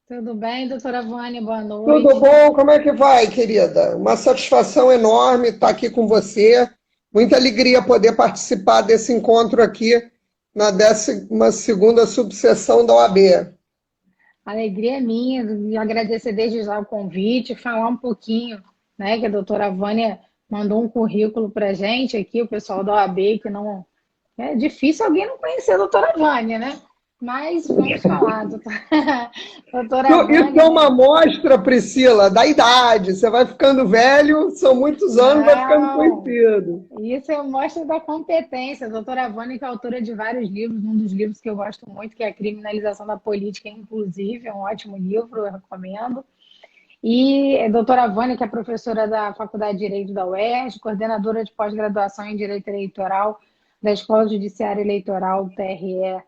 Tudo bem, doutora Vânia? Boa Tudo noite. bom? Como é que vai, querida? Uma satisfação enorme estar aqui com você. Muita alegria poder participar desse encontro aqui na 12ª subseção da OAB. Alegria é minha e agradecer desde já o convite, falar um pouquinho, né, que a doutora Vânia mandou um currículo para gente aqui, o pessoal da OAB, que não... É difícil alguém não conhecer a doutora Vânia, né? Mas vamos falar, doutora, doutora Isso Vânia, é né? uma amostra, Priscila, da idade. Você vai ficando velho, são muitos anos, vai ficando Não, conhecido. isso mostra da competência. A doutora Vânia, que é autora de vários livros, um dos livros que eu gosto muito, que é A Criminalização da Política Inclusive, é um ótimo livro, eu recomendo. E a doutora Vânia, que é professora da Faculdade de Direito da UERJ, coordenadora de pós-graduação em Direito Eleitoral da Escola Judiciária Eleitoral do TRE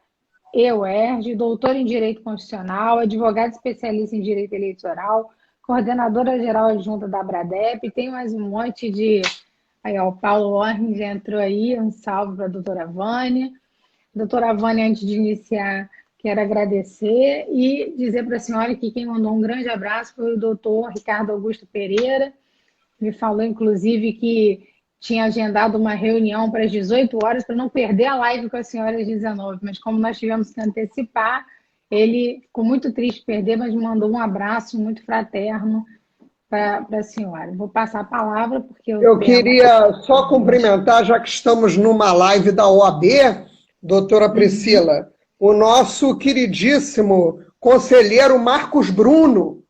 e UERJ, doutora em Direito Constitucional, advogada especialista em Direito Eleitoral, coordenadora geral adjunta da Abradep, tem mais um monte de... Aí, ó, o Paulo Orring já entrou aí, um salve para a doutora Vânia. Doutora Vânia, antes de iniciar, quero agradecer e dizer para a senhora que quem mandou um grande abraço foi o doutor Ricardo Augusto Pereira, me falou, inclusive, que tinha agendado uma reunião para as 18 horas para não perder a live com a senhora às 19, mas como nós tivemos que antecipar, ele ficou muito triste de perder, mas mandou um abraço muito fraterno para a senhora. Vou passar a palavra, porque o Eu tema... queria só cumprimentar, já que estamos numa live da OAB, doutora Uhum. Priscila, o nosso queridíssimo conselheiro Marcos Bruno,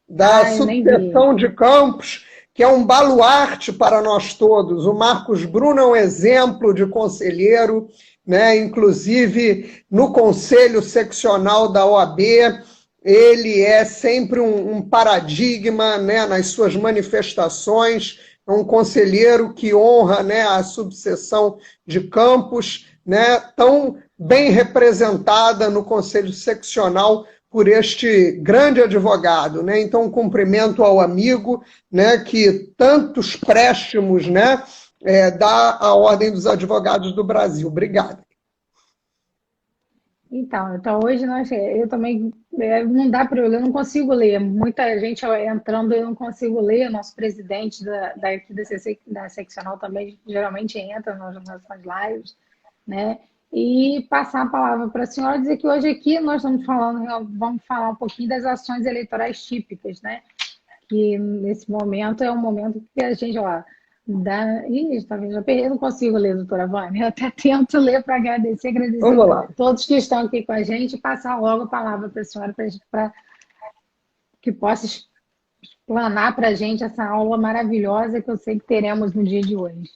da Ah, eu nem vi. subseção de Campos, que é um baluarte para nós todos. O Marcos Bruno é um exemplo de conselheiro, né? Inclusive no Conselho Seccional da OAB, ele é sempre um paradigma, né, nas suas manifestações, é um conselheiro que honra, né, a subseção de Campos, né, tão bem representada no Conselho Seccional por este grande advogado, né? Então, um cumprimento ao amigo, né, que tantos préstimos, né, dá à Ordem dos Advogados do Brasil. Obrigado. Então hoje eu também não dá para eu ler, eu não consigo ler. Muita gente entrando, eu não consigo ler. O nosso presidente daqui da seccional também geralmente entra nas nossas lives, né? E passar a palavra para a senhora dizer que hoje aqui nós vamos falar um pouquinho das ações eleitorais típicas, né? Que nesse momento é um momento que a gente, ó, dá... Ih, tá vendo? Eu não consigo ler, doutora Vânia. Eu até tento ler para agradecer Vamos lá. todos que estão aqui com a gente e passar logo a palavra para a senhora para que possa explanar para a gente essa aula maravilhosa que eu sei que teremos no dia de hoje.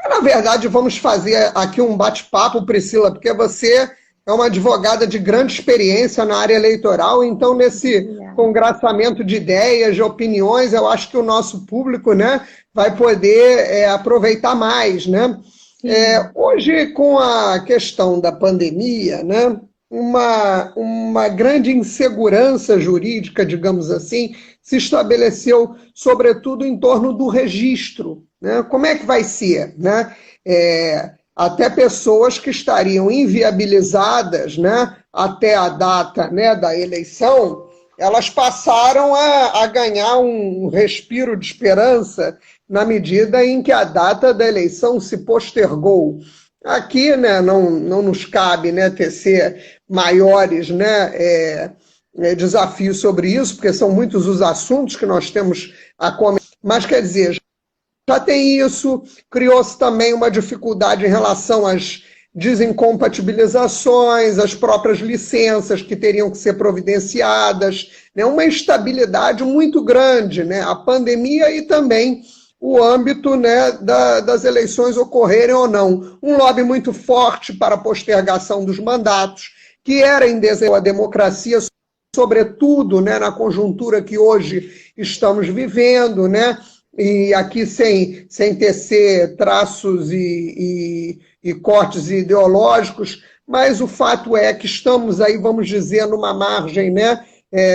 Na verdade, vamos fazer aqui um bate-papo, Priscila, porque você é uma advogada de grande experiência na área eleitoral, então, nesse Obrigada. congraçamento de ideias, de opiniões, eu acho que o nosso público, né, vai poder aproveitar mais, né? Sim, Hoje, com a questão da pandemia, né, uma grande insegurança jurídica, digamos assim, se estabeleceu, sobretudo, em torno do registro. Né? Como é que vai ser? Né? Até pessoas que estariam inviabilizadas, né, até a data, né, da eleição, elas passaram a ganhar um respiro de esperança na medida em que a data da eleição se postergou. Aqui, né, não nos cabe, né, tecer maiores, né, desafios sobre isso, porque são muitos os assuntos que nós temos a comentar. Mas, quer dizer, já tem isso, criou-se também uma dificuldade em relação às desincompatibilizações, às próprias licenças que teriam que ser providenciadas, né? Uma instabilidade muito grande, né? A pandemia e também o âmbito, né, das eleições ocorrerem ou não. Um lobby muito forte para a postergação dos mandatos, que era em desenho a democracia, sobretudo, né, na conjuntura que hoje estamos vivendo, né? E aqui sem tecer traços e cortes ideológicos, mas o fato é que estamos aí, vamos dizer, numa margem, né,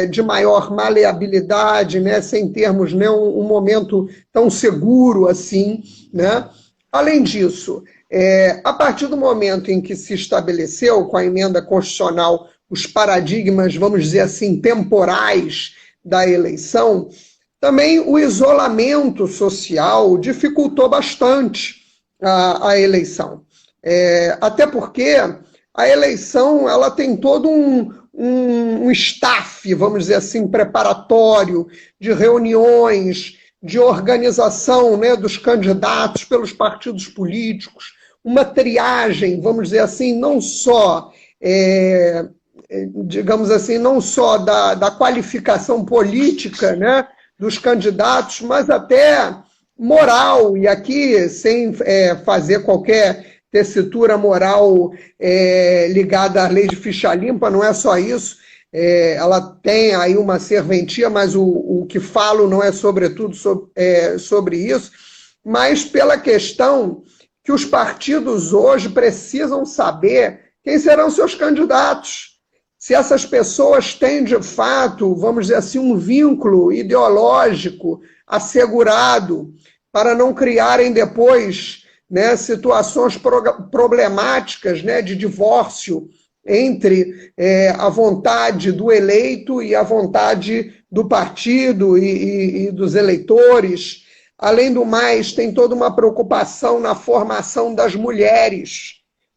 de maior maleabilidade, né, sem termos, né, um momento tão seguro assim. Né? Além disso, a partir do momento em que se estabeleceu, com a emenda constitucional os paradigmas, vamos dizer assim, temporais da eleição, também o isolamento social dificultou bastante a eleição. Até porque a eleição ela tem todo um staff, vamos dizer assim, preparatório, de reuniões, de organização, né, dos candidatos pelos partidos políticos, uma triagem, vamos dizer assim, não só, digamos assim, não só da qualificação política, né, dos candidatos, mas até moral, e aqui sem fazer qualquer tessitura moral ligada à lei de ficha limpa, não é só isso, ela tem aí uma serventia, mas o que falo não é sobretudo sobre isso, mas pela questão que os partidos hoje precisam saber quem serão seus candidatos. Se essas pessoas têm, de fato, vamos dizer assim, um vínculo ideológico assegurado para não criarem depois, né, situações problemáticas, né, de divórcio entre a vontade do eleito e a vontade do partido e dos eleitores. Além do mais, tem toda uma preocupação na formação das mulheres,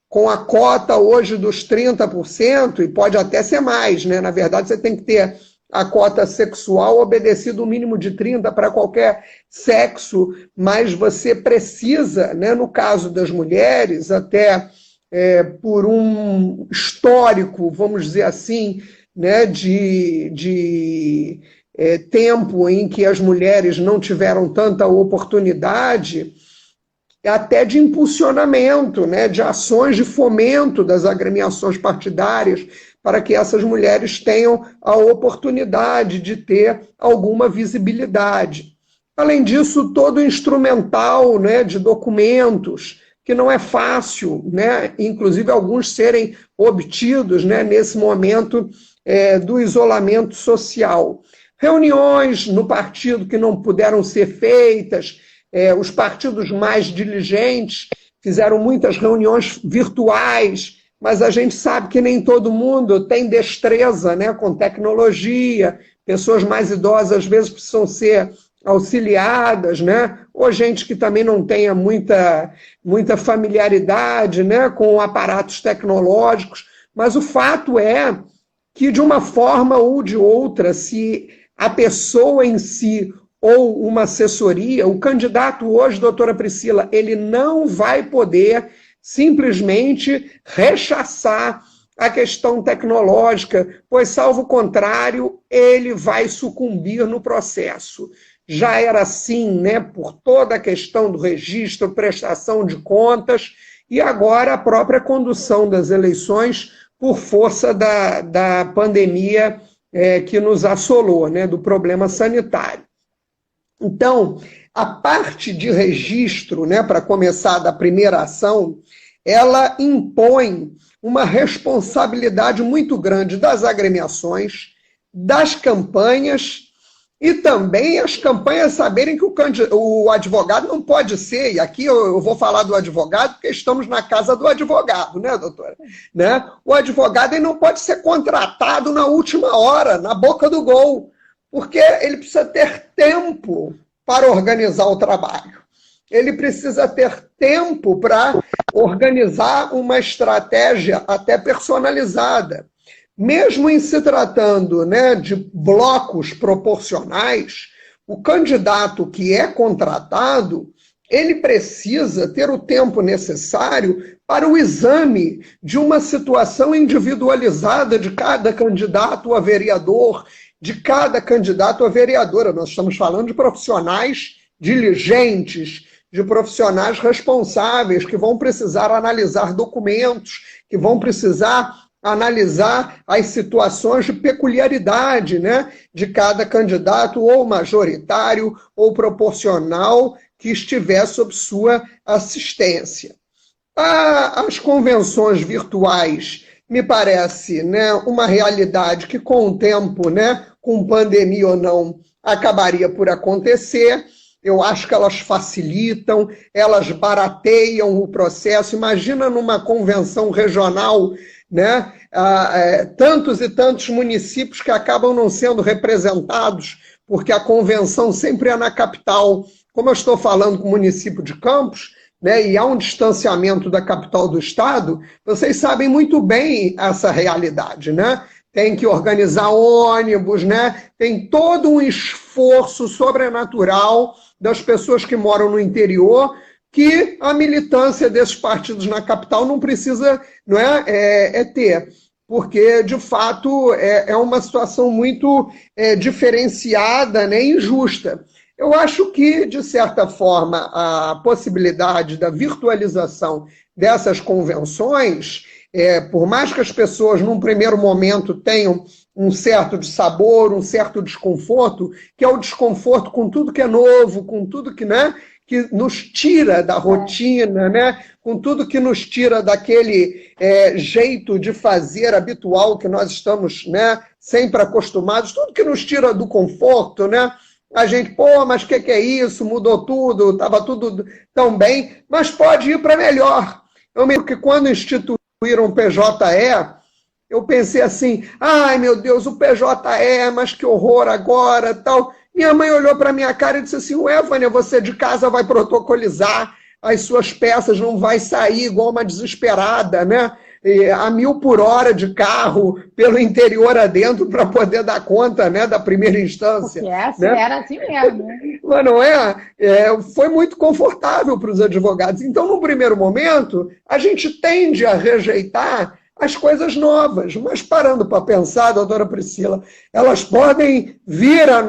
com a cota hoje dos 30%, e pode até ser mais, né? Na verdade, você tem que ter a cota sexual obedecido o mínimo de 30% para qualquer sexo, mas você precisa, né, no caso das mulheres, até por um histórico, vamos dizer assim, né, de tempo em que as mulheres não tiveram tanta oportunidade, até de impulsionamento, né, de ações de fomento das agremiações partidárias, para que essas mulheres tenham a oportunidade de ter alguma visibilidade. Além disso, todo o instrumental, né, de documentos, que não é fácil, né, inclusive alguns serem obtidos, né, nesse momento do isolamento social. Reuniões no partido que não puderam ser feitas, os partidos mais diligentes fizeram muitas reuniões virtuais, mas a gente sabe que nem todo mundo tem destreza, né, com tecnologia, pessoas mais idosas às vezes precisam ser auxiliadas, né, ou gente que também não tenha muita familiaridade, né, com aparatos tecnológicos, mas o fato é que de uma forma ou de outra, se a pessoa em si ou uma assessoria, o candidato hoje, doutora Priscila, ele não vai poder simplesmente rechaçar a questão tecnológica, pois, salvo contrário, ele vai sucumbir no processo. Já era assim, né, por toda a questão do registro, prestação de contas, e agora a própria condução das eleições por força da pandemia que nos assolou, né, do problema sanitário. Então, a parte de registro, né, para começar da primeira ação, ela impõe uma responsabilidade muito grande das agremiações, das campanhas, e também as campanhas saberem que o advogado não pode ser, e aqui eu vou falar do advogado, porque estamos na casa do advogado, né, doutora? Né? O advogado ele não pode ser contratado na última hora, na boca do gol, porque ele precisa ter tempo para organizar o trabalho. Ele precisa ter tempo para organizar uma estratégia até personalizada. Mesmo em se tratando, né, de blocos proporcionais, o candidato que é contratado, ele precisa ter o tempo necessário para o exame de uma situação individualizada de cada candidato a vereador, de cada candidato a vereadora. Nós estamos falando de profissionais diligentes, de profissionais responsáveis, que vão precisar analisar documentos, que vão precisar analisar as situações de peculiaridade, né, de cada candidato, ou majoritário ou proporcional, que estiver sob sua assistência. As convenções virtuais me parece, né, uma realidade que com o tempo, né, com pandemia ou não, acabaria por acontecer. Eu acho que elas facilitam, elas barateiam o processo. Imagina numa convenção regional né? Tantos e tantos municípios que acabam não sendo representados, porque a convenção sempre é na capital. Como eu estou falando com o município de Campos, né, e há um distanciamento da capital do estado, vocês sabem muito bem essa realidade, né? Tem que organizar ônibus, né? Tem todo um esforço sobrenatural das pessoas que moram no interior, que a militância desses partidos na capital não precisa, não é ter. Porque, de fato, é uma situação muito diferenciada, né, injusta. Eu acho que, de certa forma, a possibilidade da virtualização dessas convenções, por mais que as pessoas, num primeiro momento, tenham um certo dissabor, um certo desconforto, que é o desconforto com tudo que é novo, com tudo que, né, que nos tira da rotina, né, com tudo que nos tira daquele jeito de fazer habitual que nós estamos, né, sempre acostumados, tudo que nos tira do conforto, né? A gente, pô, mas o que é isso? Mudou tudo, estava tudo tão bem, mas pode ir para melhor. Eu me lembro que quando instituíram o PJE, eu pensei assim, ai meu Deus, o PJE, mas que horror agora, tal. Minha mãe olhou para minha cara e disse assim, ué, Vânia, você de casa vai protocolizar as suas peças, não vai sair igual uma desesperada, né? A 1000 por hora de carro pelo interior adentro para poder dar conta, né, da primeira instância. Porque era assim mesmo. Mas não foi muito confortável para os advogados. Então, no primeiro momento, a gente tende a rejeitar as coisas novas, mas parando para pensar, doutora Priscila, elas podem vir ao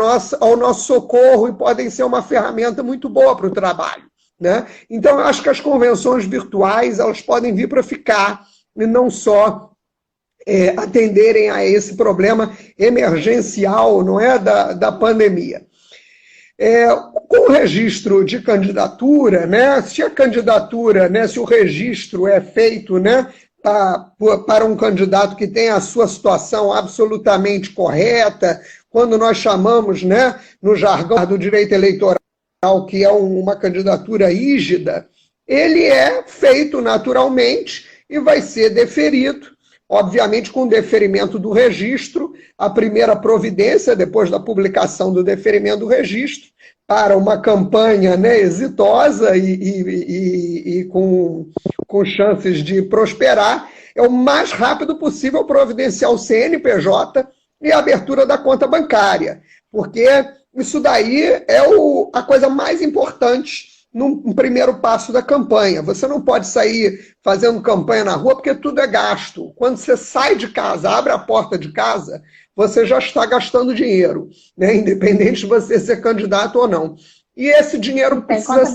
nosso socorro e podem ser uma ferramenta muito boa para o trabalho, né? Então, eu acho que as convenções virtuais elas podem vir para ficar, e não só atenderem a esse problema emergencial, não é, da pandemia. Com o registro de candidatura, né, se a candidatura, né, se o registro é feito, né, para um candidato que tem a sua situação absolutamente correta, quando nós chamamos, né, no jargão do direito eleitoral, que é uma candidatura rígida, ele é feito naturalmente e vai ser deferido, obviamente com o deferimento do registro, a primeira providência, depois da publicação do deferimento do registro, para uma campanha, né, exitosa e com chances de prosperar, é o mais rápido possível providenciar o CNPJ e a abertura da conta bancária, porque isso daí é a coisa mais importante num primeiro passo da campanha. Você não pode sair fazendo campanha na rua porque tudo é gasto. Quando você sai de casa, abre a porta de casa, você já está gastando dinheiro, né? Independente de você ser candidato ou não. E esse dinheiro precisa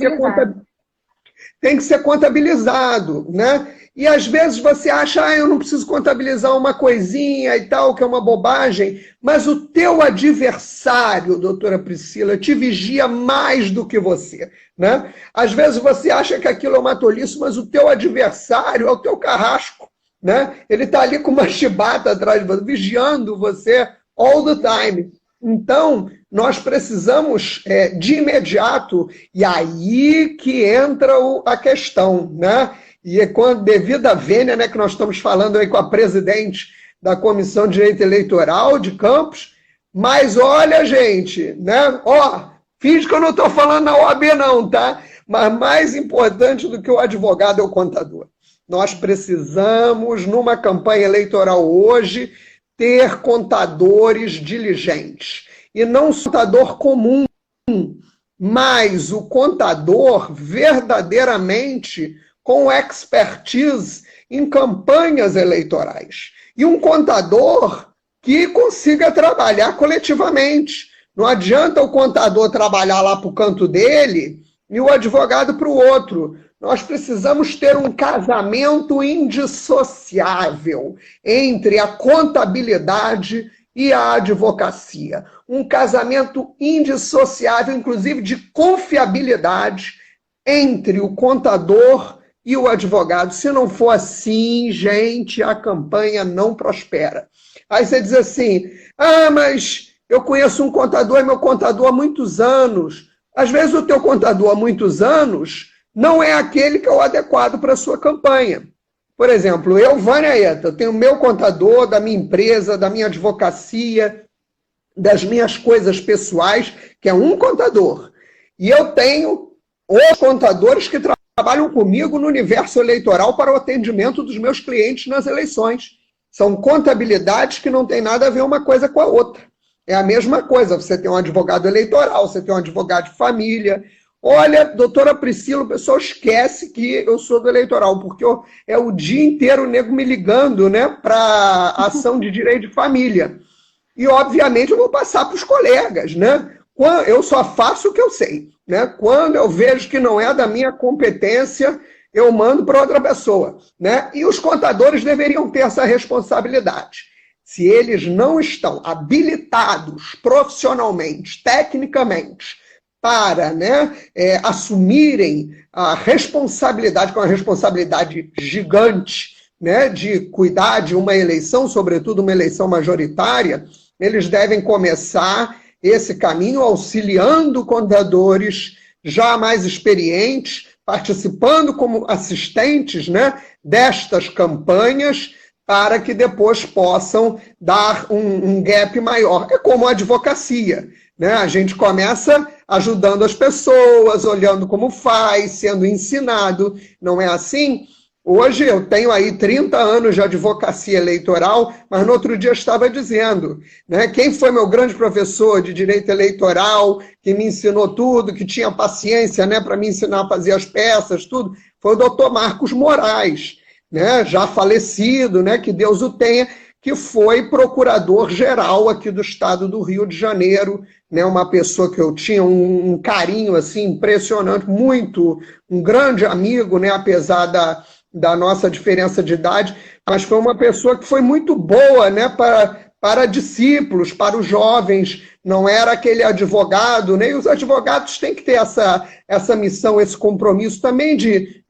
tem que ser contabilizado, né? E às vezes você acha, eu não preciso contabilizar uma coisinha e tal, que é uma bobagem, mas o teu adversário, doutora Priscila, te vigia mais do que você, né? Às vezes você acha que aquilo é uma tolice, mas o teu adversário é o teu carrasco, né? Ele está ali com uma chibata atrás de você, vigiando você all the time. Então, nós precisamos de imediato, e aí que entra a questão, né? E devido à vênia, né, que nós estamos falando aí com a presidente da Comissão de Direito Eleitoral de Campos, mas olha, gente, né? Finge que eu não estou falando na OAB não, tá? Mas mais importante do que o advogado é o contador. Nós precisamos, numa campanha eleitoral hoje, ter contadores diligentes. E não o contador comum, mas o contador verdadeiramente com expertise em campanhas eleitorais. E um contador que consiga trabalhar coletivamente. Não adianta o contador trabalhar lá para o canto dele e o advogado para o outro. Nós precisamos ter um casamento indissociável entre a contabilidade e a advocacia. Um casamento indissociável, inclusive de confiabilidade, entre o contador e o advogado. Se não for assim, gente, a campanha não prospera. Aí você diz assim, mas eu conheço um contador, é meu contador há muitos anos. Às vezes o teu contador há muitos anos não é aquele que é o adequado para a sua campanha. Por exemplo, eu, Vânia Eta, eu tenho meu contador da minha empresa, da minha advocacia, das minhas coisas pessoais, que é um contador. E eu tenho os contadores que trabalham comigo no universo eleitoral para o atendimento dos meus clientes nas eleições. São contabilidades que não tem nada a ver uma coisa com a outra. É a mesma coisa, você tem um advogado eleitoral, você tem um advogado de família. Olha, doutora Priscila, o pessoal esquece que eu sou do eleitoral, porque é o dia inteiro o nego me ligando, né, para ação de direito de família. E, obviamente, eu vou passar para os colegas, né? Eu só faço o que eu sei, né? Quando eu vejo que não é da minha competência, eu mando para outra pessoa, né? E os contadores deveriam ter essa responsabilidade. Se eles não estão habilitados profissionalmente, tecnicamente, para, né, assumirem a responsabilidade, que é uma responsabilidade gigante, né, de cuidar de uma eleição, sobretudo uma eleição majoritária, eles devem começar esse caminho auxiliando contadores já mais experientes, participando como assistentes, né, destas campanhas, para que depois possam dar um gap maior. É como a advocacia, né? A gente começa ajudando as pessoas, olhando como faz, sendo ensinado, não é assim? Hoje eu tenho aí 30 anos de advocacia eleitoral, mas no outro dia eu estava dizendo, né, quem foi meu grande professor de direito eleitoral, que me ensinou tudo, que tinha paciência, né, para me ensinar a fazer as peças, tudo, foi o doutor Marcos Moraes, né, já falecido, né, que Deus o tenha, que foi procurador-geral aqui do estado do Rio de Janeiro, né, uma pessoa que eu tinha um carinho assim, impressionante, muito, um grande amigo, né, apesar da nossa diferença de idade, mas foi uma pessoa que foi muito boa, né, para discípulos, para os jovens, não era aquele advogado, né, e os advogados têm que ter essa missão, esse compromisso também de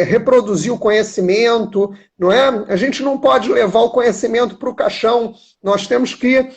reproduzir o conhecimento, não é? A gente não pode levar o conhecimento para o caixão, nós temos que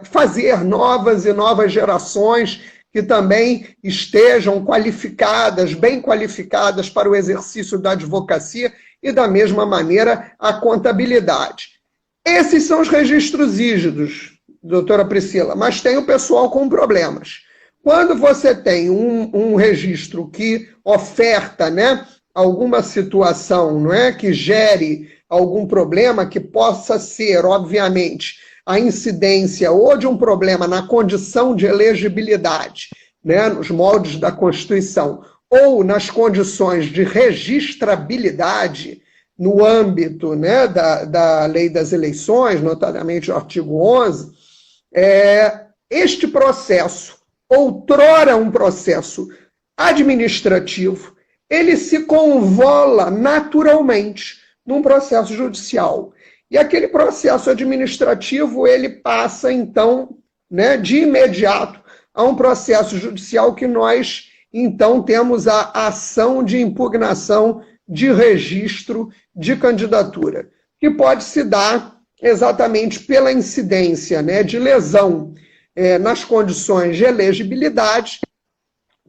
fazer novas e novas gerações que também estejam qualificadas, bem qualificadas para o exercício da advocacia e, da mesma maneira, a contabilidade. Esses são os registros rígidos, doutora Priscila, mas tem o pessoal com problemas. Quando você tem um registro que oferta, né, alguma situação, não é, que gere algum problema, que possa ser, obviamente, a incidência ou de um problema na condição de elegibilidade, né, nos moldes da Constituição, ou nas condições de registrabilidade no âmbito, né, da lei das eleições, notadamente o artigo 11, este processo, outrora um processo administrativo, ele se convola naturalmente num processo judicial. E aquele processo administrativo, ele passa, então, né, de imediato a um processo judicial que nós, então, temos a ação de impugnação de registro de candidatura, que pode se dar exatamente pela incidência, né, de lesão nas condições de elegibilidade,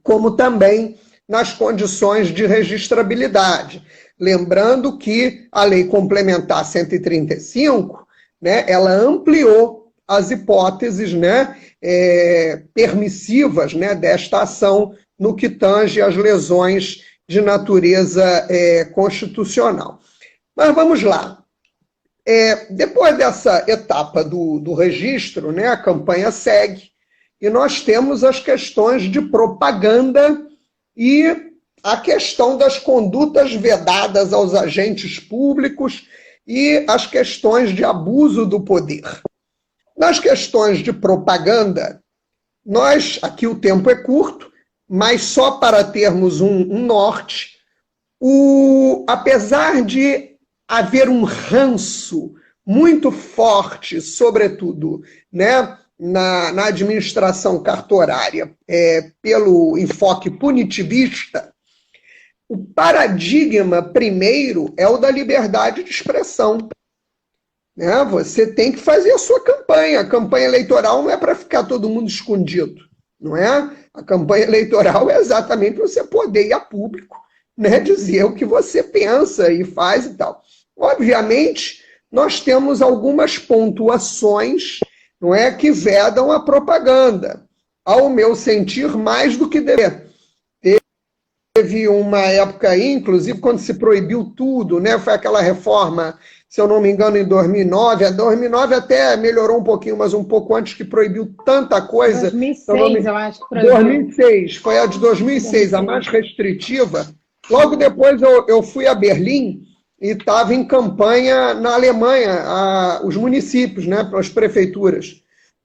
como também nas condições de registrabilidade. Lembrando que a Lei Complementar 135, né, ela ampliou as hipóteses, né, permissivas, né, desta ação no que tange às lesões de natureza constitucional. Mas vamos lá. Depois dessa etapa do registro, né, a campanha segue, e nós temos as questões de propaganda e a questão das condutas vedadas aos agentes públicos e as questões de abuso do poder. Nas questões de propaganda, aqui o tempo é curto, mas só para termos um norte, apesar de haver um ranço muito forte, sobretudo, né, na administração cartorária, pelo enfoque punitivista, o paradigma primeiro é o da liberdade de expressão. Né? Você tem que fazer a sua campanha. A campanha eleitoral não é para ficar todo mundo escondido. Não é? A campanha eleitoral é exatamente para você poder ir a público, né, dizer o que você pensa e faz e tal. Obviamente, nós temos algumas pontuações, não é, que vedam a propaganda, ao meu sentir, mais do que dever. Teve uma época aí, inclusive, quando se proibiu tudo, né? Foi aquela reforma, se eu não me engano, em 2009. A 2009 até melhorou um pouquinho, mas um pouco antes que proibiu tanta coisa. 2006, eu acho que proibiu. 2006, foi a de 2006, a mais restritiva. Logo depois eu fui a Berlim e estava em campanha na Alemanha, os municípios, né, para as prefeituras.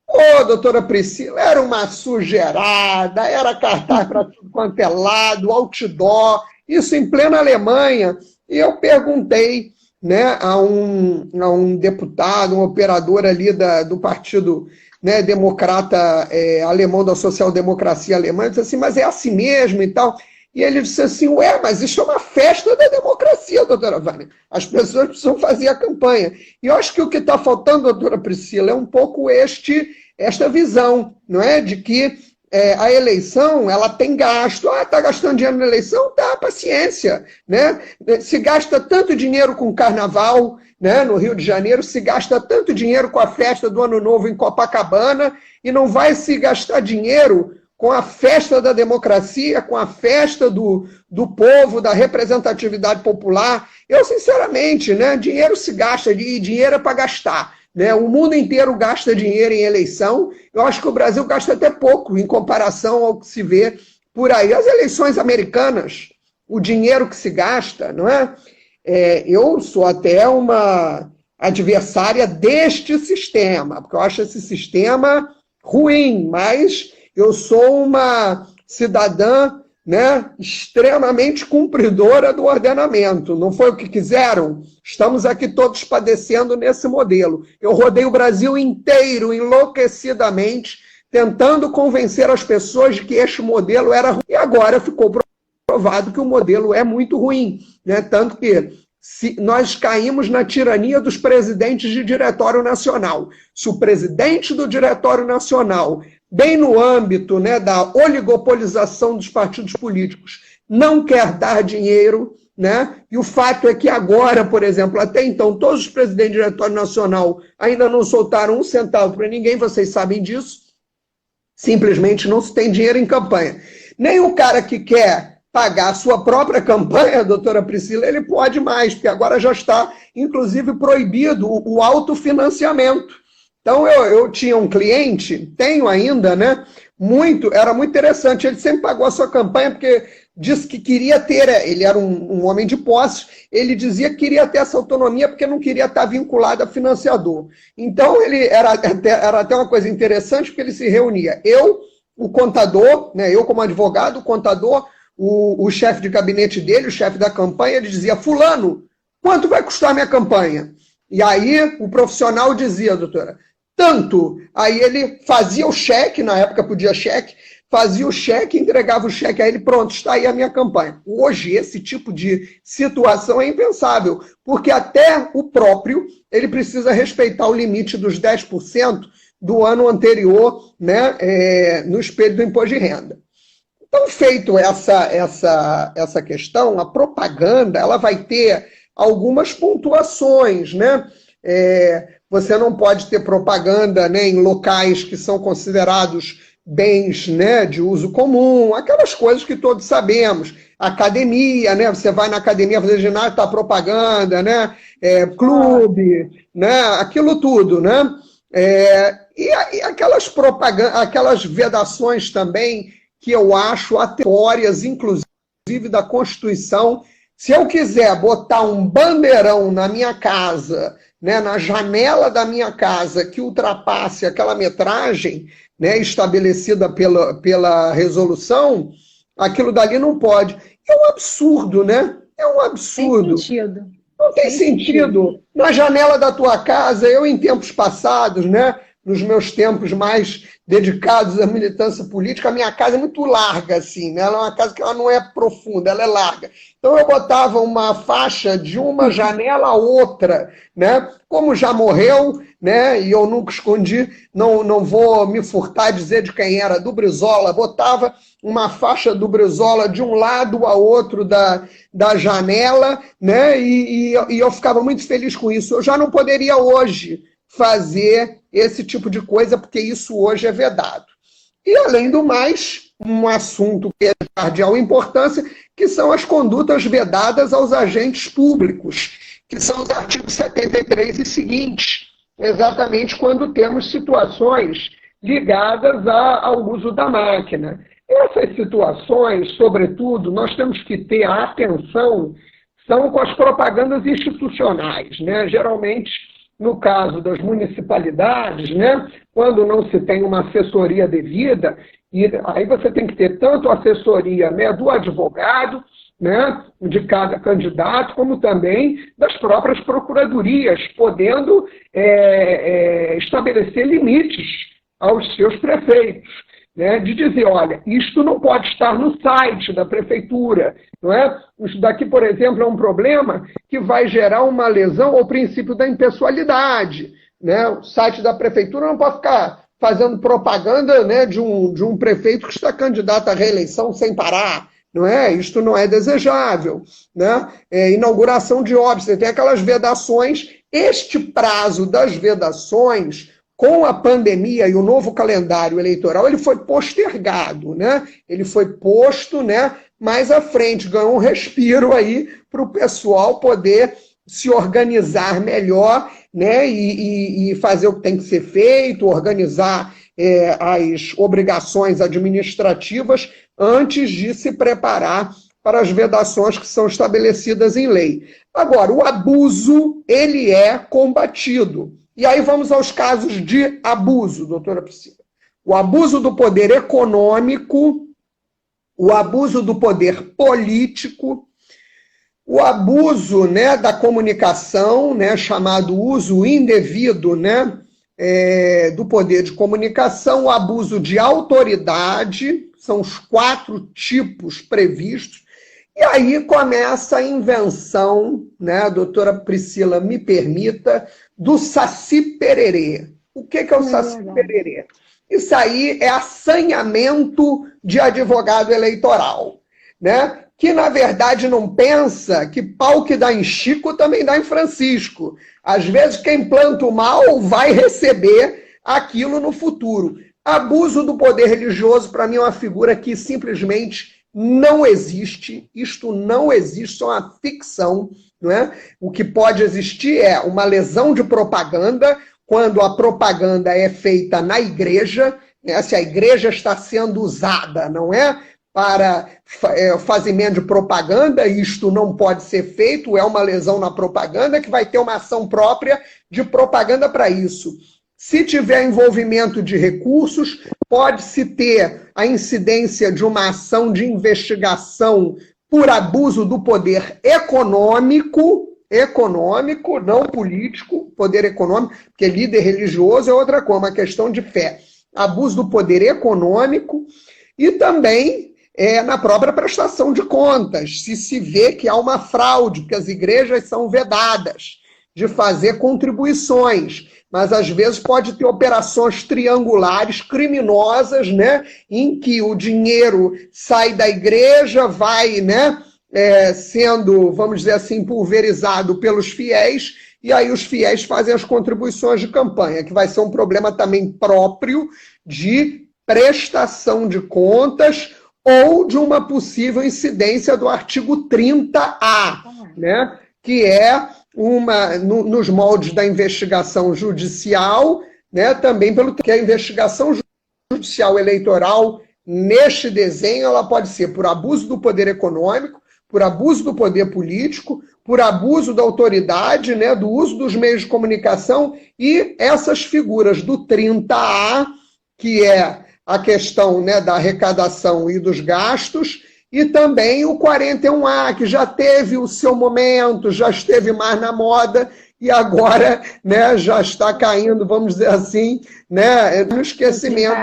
Ô, doutora Priscila, era uma sujeirada, era cartaz para tudo quanto é lado, outdoor, isso em plena Alemanha. E eu perguntei, né, a um deputado, um operador ali do partido, né, democrata alemão, da social-democracia alemã, disse assim, mas é assim mesmo e tal. E ele disse assim, ué, mas isso é uma festa da democracia, doutora Vânia. As pessoas precisam fazer a campanha. E eu acho que o que está faltando, doutora Priscila, é um pouco esta visão, não é? De que a eleição, ela tem gasto. Ah, está gastando dinheiro na eleição? Tá, paciência, né? Se gasta tanto dinheiro com carnaval, né, no Rio de Janeiro, se gasta tanto dinheiro com a festa do Ano Novo em Copacabana, e não vai se gastar dinheiro com a festa da democracia, com a festa do povo, da representatividade popular. Eu, sinceramente, né, dinheiro se gasta, e dinheiro é para gastar. Né? O mundo inteiro gasta dinheiro em eleição. Eu acho que o Brasil gasta até pouco em comparação ao que se vê por aí. As eleições americanas, o dinheiro que se gasta, não é? Eu sou até uma adversária deste sistema, porque eu acho esse sistema ruim, mas eu sou uma cidadã, né, extremamente cumpridora do ordenamento. Não foi o que quiseram? Estamos aqui todos padecendo nesse modelo. Eu rodei o Brasil inteiro, enlouquecidamente, tentando convencer as pessoas de que este modelo era ruim. E agora ficou provado que o modelo é muito ruim, né? Tanto que nós caímos na tirania dos presidentes de Diretório Nacional. Se o presidente do Diretório Nacional, bem no âmbito, né, da oligopolização dos partidos políticos, não quer dar dinheiro, né? E o fato é que agora, por exemplo, até então, todos os presidentes do Diretório Nacional ainda não soltaram um centavo para ninguém, vocês sabem disso, simplesmente não se tem dinheiro em campanha. Nem o cara que quer pagar a sua própria campanha, doutora Priscila, ele pode mais, porque agora já está, inclusive, proibido o autofinanciamento. Então, eu tinha um cliente, tenho ainda, né? Era muito interessante. Ele sempre pagou a sua campanha porque disse que queria ter, ele era um homem de posses, ele dizia que queria ter essa autonomia porque não queria estar vinculado a financiador. Então, ele era até uma coisa interessante, porque ele se reunia. Eu, o contador, né? Eu como advogado, o contador, o chefe de gabinete dele, o chefe da campanha, ele dizia, fulano, quanto vai custar a minha campanha? E aí o profissional dizia, doutora, tanto. Aí ele fazia o cheque, na época podia cheque, fazia o cheque, entregava o cheque a ele, pronto, está aí a minha campanha. Hoje, esse tipo de situação é impensável, porque até o próprio, ele precisa respeitar o limite dos 10% do ano anterior, né, no espelho do imposto de renda. Então, feito essa questão, a propaganda, ela vai ter algumas pontuações, né? Você não pode ter propaganda, né, em locais que são considerados bens, né, de uso comum, aquelas coisas que todos sabemos. Academia, né? Você vai na academia fazer ginásio, está propaganda, né? Clube, né? Aquilo tudo, né? E aquelas propagandas, aquelas vedações também que eu acho ateórias, inclusive da Constituição. Se eu quiser botar um bandeirão na minha casa, né, na janela da minha casa, que ultrapasse aquela metragem, né, estabelecida pela resolução, aquilo dali não pode. É um absurdo, né? É um absurdo. Tem sentido. Não tem sentido. Na janela da tua casa, eu em tempos passados, né, nos meus tempos mais dedicados à militância política, a minha casa é muito larga, assim, né? Ela é uma casa que ela não é profunda, ela é larga. Então eu botava uma faixa de uma janela a outra, né? Como já morreu, né? E eu nunca escondi, não vou me furtar a dizer de quem era, do Brizola, botava uma faixa do Brizola de um lado a outro da janela, né? E eu ficava muito feliz com isso. Eu já não poderia hoje fazer esse tipo de coisa, porque isso hoje é vedado. E, além do mais, um assunto que é de cardeal importância, que são as condutas vedadas aos agentes públicos, que são os artigos 73 e seguintes, exatamente quando temos situações ligadas ao uso da máquina. Essas situações, sobretudo, nós temos que ter a atenção, são com as propagandas institucionais, né? Geralmente, no caso das municipalidades, né, quando não se tem uma assessoria devida, e aí você tem que ter tanto a assessoria, né, do advogado, né, de cada candidato, como também das próprias procuradorias, podendo estabelecer limites aos seus prefeitos. Né, de dizer, olha, isto não pode estar no site da prefeitura, não é? Isso daqui, por exemplo, é um problema que vai gerar uma lesão ao princípio da impessoalidade, né? O site da prefeitura não pode ficar fazendo propaganda, né, de um prefeito que está candidato à reeleição sem parar, não é? Isto não é desejável, né? Inauguração de obras, você tem aquelas vedações, este prazo das vedações, com a pandemia e o novo calendário eleitoral, ele foi postergado, né? Ele foi posto, né, mais à frente, ganhou um respiro aí para o pessoal poder se organizar melhor, né, e fazer o que tem que ser feito, organizar as obrigações administrativas antes de se preparar para as vedações que são estabelecidas em lei. Agora, o abuso, ele é combatido. E aí vamos aos casos de abuso, doutora Priscila. O abuso do poder econômico, o abuso do poder político, o abuso, né, da comunicação, né, chamado uso indevido, né, do poder de comunicação, o abuso de autoridade, são os 4 tipos previstos. E aí começa a invenção, né, a doutora Priscila me permita, do Saci-Pererê. O que é o Saci-Pererê? Isso aí é assanhamento de advogado eleitoral, né? Que, na verdade, não pensa que pau que dá em Chico também dá em Francisco. Às vezes, quem planta o mal vai receber aquilo no futuro. Abuso do poder religioso, para mim, é uma figura que simplesmente não existe. Isto não existe, isso é uma ficção. Não é? O que pode existir é uma lesão de propaganda, quando a propaganda é feita na igreja, né? Se a igreja está sendo usada, não é? Para fazimento de propaganda, isto não pode ser feito, é uma lesão na propaganda que vai ter uma ação própria de propaganda para isso. Se tiver envolvimento de recursos, pode-se ter a incidência de uma ação de investigação por abuso do poder econômico, não político, poder econômico, porque líder religioso é outra coisa, uma questão de fé. Abuso do poder econômico e também na própria prestação de contas, se vê que há uma fraude, porque as igrejas são vedadas de fazer contribuições, mas às vezes pode ter operações triangulares criminosas, né, em que o dinheiro sai da igreja, vai, né, sendo, vamos dizer assim, pulverizado pelos fiéis, e aí os fiéis fazem as contribuições de campanha, que vai ser um problema também próprio de prestação de contas ou de uma possível incidência do artigo 30A, né, que é nos moldes da investigação judicial, né, também pelo que a investigação judicial eleitoral, neste desenho, ela pode ser por abuso do poder econômico, por abuso do poder político, por abuso da autoridade, né, do uso dos meios de comunicação, e essas figuras do 30A, que é a questão, né, da arrecadação e dos gastos, e também o 41A, que já teve o seu momento, já esteve mais na moda, e agora, né, já está caindo, vamos dizer assim, né, no esquecimento.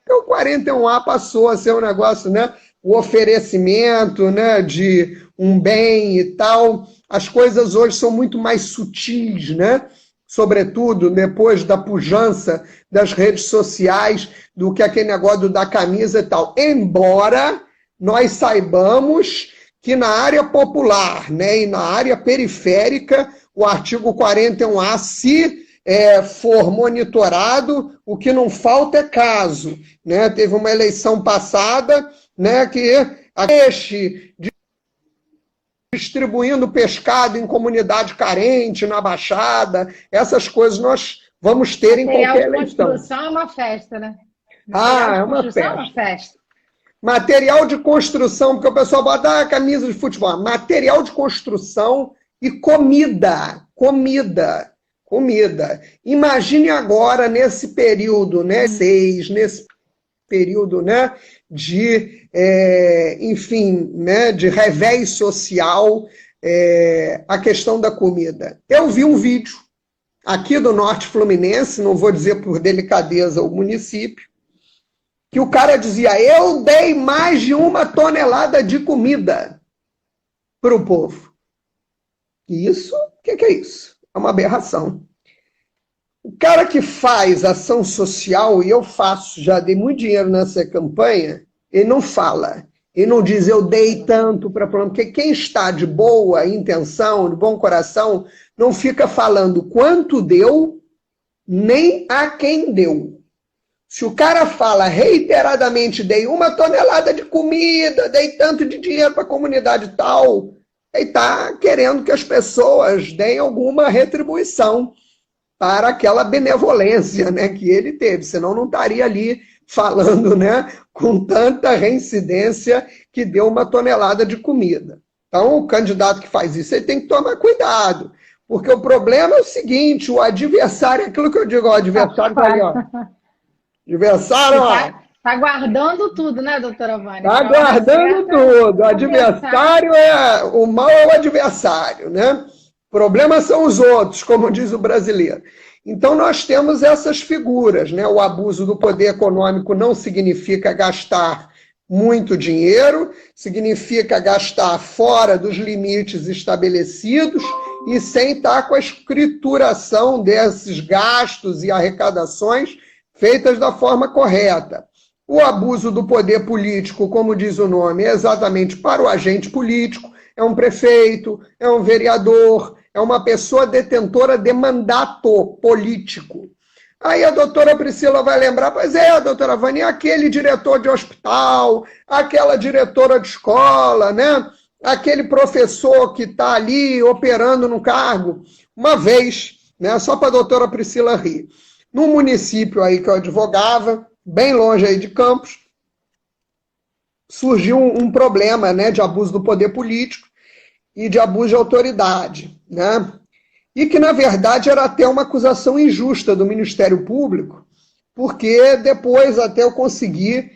Então, o 41A passou a ser um negócio, né, o oferecimento, né, de um bem e tal. As coisas hoje são muito mais sutis, né? Sobretudo depois da pujança das redes sociais, do que aquele negócio da camisa e tal. Embora nós saibamos que na área popular, né, e na área periférica, o artigo 41A, se for monitorado, o que não falta é caso. Né? Teve uma eleição passada, né, que distribuindo pescado em comunidade carente, na Baixada, essas coisas nós vamos ter em qualquer eleição. Material de construção é uma festa, né? É uma festa. Material de construção, porque o pessoal bota camisa de futebol. Material de construção e comida. Comida. Imagine agora, nesse período, né, nesse período, né, de, enfim, né, de revés social, a questão da comida. Eu vi um vídeo aqui do Norte Fluminense, não vou dizer por delicadeza o município, que o cara dizia, eu dei mais de 1 tonelada de comida para o povo. E isso, o que é isso? É uma aberração. O cara que faz ação social, e eu faço, já dei muito dinheiro nessa campanha, ele não fala. Ele não diz, eu dei tanto para... Porque quem está de boa intenção, de bom coração, não fica falando quanto deu, nem a quem deu. Se o cara fala reiteradamente, dei 1 tonelada de comida, dei tanto de dinheiro para a comunidade tal, ele está querendo que as pessoas deem alguma retribuição para aquela benevolência, né, que ele teve, senão não estaria ali falando, né, com tanta reincidência que deu 1 tonelada de comida. Então, o candidato que faz isso, ele tem que tomar cuidado, porque o problema é o seguinte, o adversário, aquilo que eu digo, o adversário está ali, ó. Adversário, ó. Está guardando tudo, né, doutora Vânia? Está guardando tudo. O adversário o mal é o adversário, né? O problema são os outros, como diz o brasileiro. Então, nós temos essas figuras, né? O abuso do poder econômico não significa gastar muito dinheiro, significa gastar fora dos limites estabelecidos e sem estar com a escrituração desses gastos e arrecadações feitas da forma correta. O abuso do poder político, como diz o nome, é exatamente para o agente político, é um prefeito, é um vereador, é uma pessoa detentora de mandato político. Aí a doutora Priscila vai lembrar, pois doutora Vânia, aquele diretor de hospital, aquela diretora de escola, né? Aquele professor que está ali operando no cargo. Uma vez, né? Só para a doutora Priscila rir. Num município aí que eu advogava, bem longe aí de Campos, surgiu um problema, né, de abuso do poder político e de abuso de autoridade, né? E que, na verdade, era até uma acusação injusta do Ministério Público, porque depois até eu consegui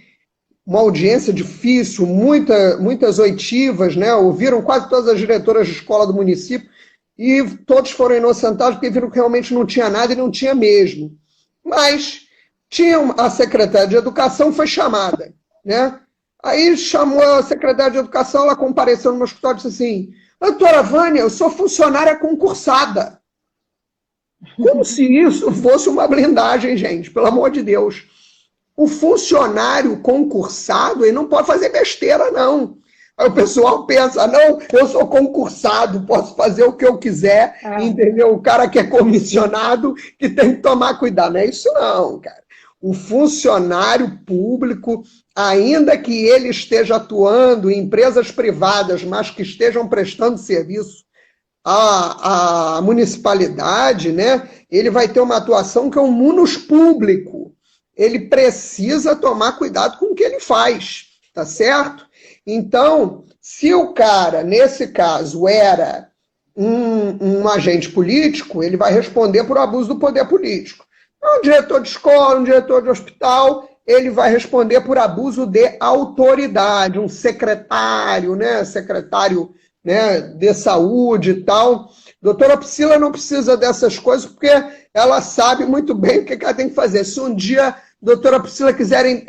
uma audiência difícil, muitas oitivas, né? Ouviram quase todas as diretoras de escola do município e todos foram inocentados porque viram que realmente não tinha nada e não tinha mesmo. Mas tinha a secretária de Educação, foi chamada, né? Aí chamou a secretária de Educação, ela compareceu no meu escritório e disse assim, doutora Vânia, eu sou funcionária concursada. Como se isso fosse uma blindagem, gente, pelo amor de Deus. O funcionário concursado, ele não pode fazer besteira, não. Aí o pessoal pensa, não, eu sou concursado, posso fazer o que eu quiser, entendeu? O cara que é comissionado, que tem que tomar cuidado. Não é isso não, cara. O funcionário público, ainda que ele esteja atuando em empresas privadas, mas que estejam prestando serviço à municipalidade, né? Ele vai ter uma atuação que é um munus público. Ele precisa tomar cuidado com o que ele faz, tá certo? Então, se o cara, nesse caso, era um agente político, ele vai responder por abuso do poder político. Um diretor de escola, um diretor de hospital, ele vai responder por abuso de autoridade, um secretário, né? Secretário, né, de saúde e tal, Doutora Priscila não precisa dessas coisas porque ela sabe muito bem o que ela tem que fazer. Se um dia a doutora Priscila quiserem